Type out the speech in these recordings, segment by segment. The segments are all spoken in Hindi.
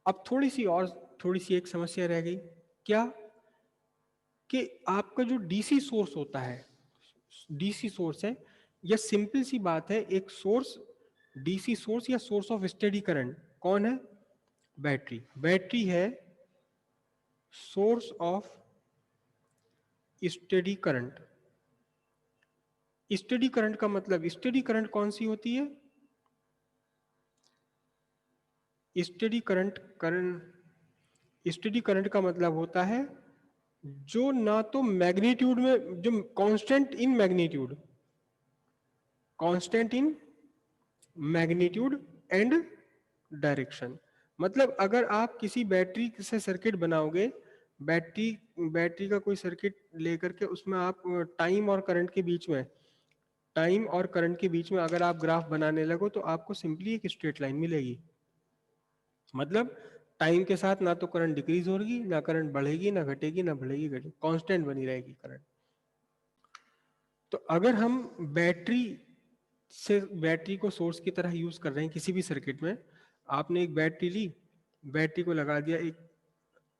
अब थोड़ी सी एक समस्या रह गई, क्या कि आपका जो डीसी सोर्स होता है, डीसी सोर्स है, यह सिंपल सी बात है, एक सोर्स, डीसी सोर्स या सोर्स ऑफ स्टेडी करंट कौन है? बैटरी। बैटरी है source of steady current. Steady current का मतलब, स्टेडी करंट कौन सी होती है? स्टेडी करंट का मतलब होता है जो ना तो मैग्नीट्यूड में, जो constant in magnitude and direction. मतलब अगर आप किसी बैटरी से सर्किट बनाओगे, बैटरी बैटरी का कोई सर्किट लेकर के उसमें आप टाइम और करंट के बीच में अगर आप ग्राफ बनाने लगो तो आपको सिंपली एक स्ट्रेट लाइन मिलेगी। मतलब टाइम के साथ ना तो करंट डिक्रीज होगी, ना करंट बढ़ेगी, ना घटेगी, ना बढ़ेगी घटेगी, कांस्टेंट बनी रहेगी करंट। तो अगर हम बैटरी को सोर्स की तरह यूज कर रहे हैं किसी भी सर्किट में, आपने एक बैटरी ली, बैटरी को लगा दिया एक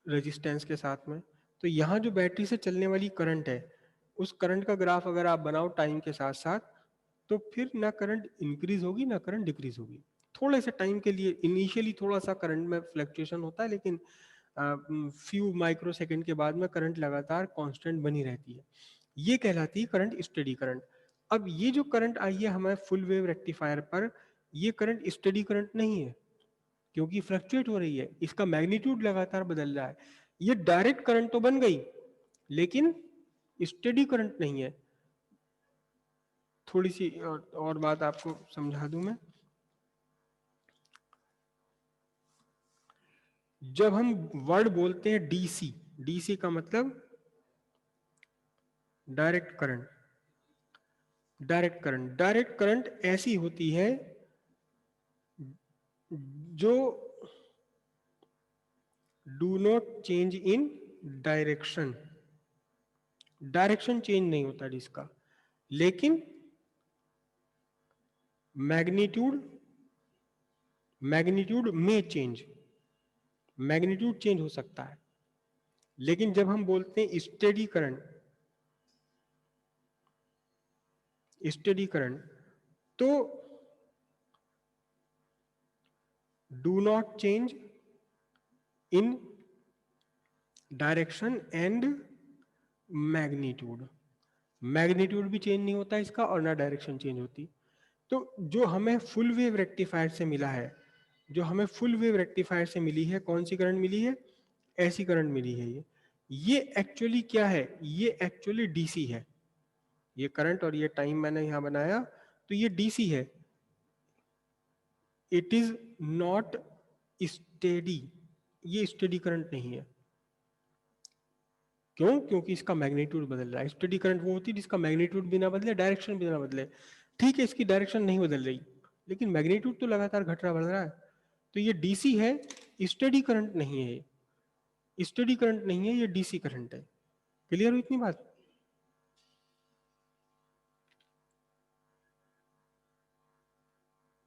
रेजिस्टेंस के साथ में, तो यहाँ जो बैटरी से चलने वाली करंट है, उस करंट का ग्राफ अगर आप बनाओ टाइम के साथ साथ, तो फिर ना करंट इंक्रीज होगी ना करंट डिक्रीज होगी। थोड़े से टाइम के लिए इनिशियली थोड़ा सा करंट में फ्लक्चुएशन होता है, लेकिन फ्यू माइक्रो सेकेंड के बाद में करंट लगातार कांस्टेंट बनी रहती है। ये कहलाती है करंट स्टेडी करंट। अब ये जो करंट आई है हमें फुल वेव रेक्टिफायर पर, ये करंट स्टेडी करंट नहीं है, क्योंकि फ्लक्चुएट हो रही है, इसका मैग्नीट्यूड लगातार बदल रहा है। ये डायरेक्ट करंट तो बन गई, लेकिन स्टेडी करंट नहीं है। थोड़ी सी और बात आपको समझा दूं मैं। जब हम वर्ड बोलते हैं डीसी, डीसी का मतलब डायरेक्ट करंट। डायरेक्ट करंट ऐसी होती है जो do not change in direction. Direction change नहीं होता जिसका, लेकिन मैग्नीट्यूड मैग्नीट्यूड में चेंज, मैग्नीट्यूड चेंज हो सकता है। लेकिन जब हम बोलते हैं स्टेडी करंट, तो do not change in direction and magnitude. Magnitude भी चेंज नहीं होता इसका और ना डायरेक्शन चेंज होती। तो जो हमें फुल वेव रेक्टिफायर से मिला है, जो हमें फुल वेव रेक्टिफायर से मिली है, कौन सी करंट मिली है? ऐसी करंट मिली है। ये एक्चुअली क्या है? ये एक्चुअली डीसी है। ये करंट और ये टाइम मैंने यहां बनाया, तो ये डीसी है। इट इज नॉट स्टेडी, ये स्टेडी करंट नहीं है। क्यों? क्योंकि इसका मैग्नीट्यूड बदल रहा है। स्टेडी करंट वो होती है जिसका मैग्नीट्यूड भी ना बदले, डायरेक्शन भी ना बदले। ठीक है, इसकी डायरेक्शन नहीं बदल रही, लेकिन मैग्नीट्यूड तो लगातार घट रहा बढ़ रहा है। तो ये डीसी है, स्टेडी करंट नहीं है। स्टेडी करंट नहीं है, ये डीसी करंट है। क्लियर हुई इतनी बात?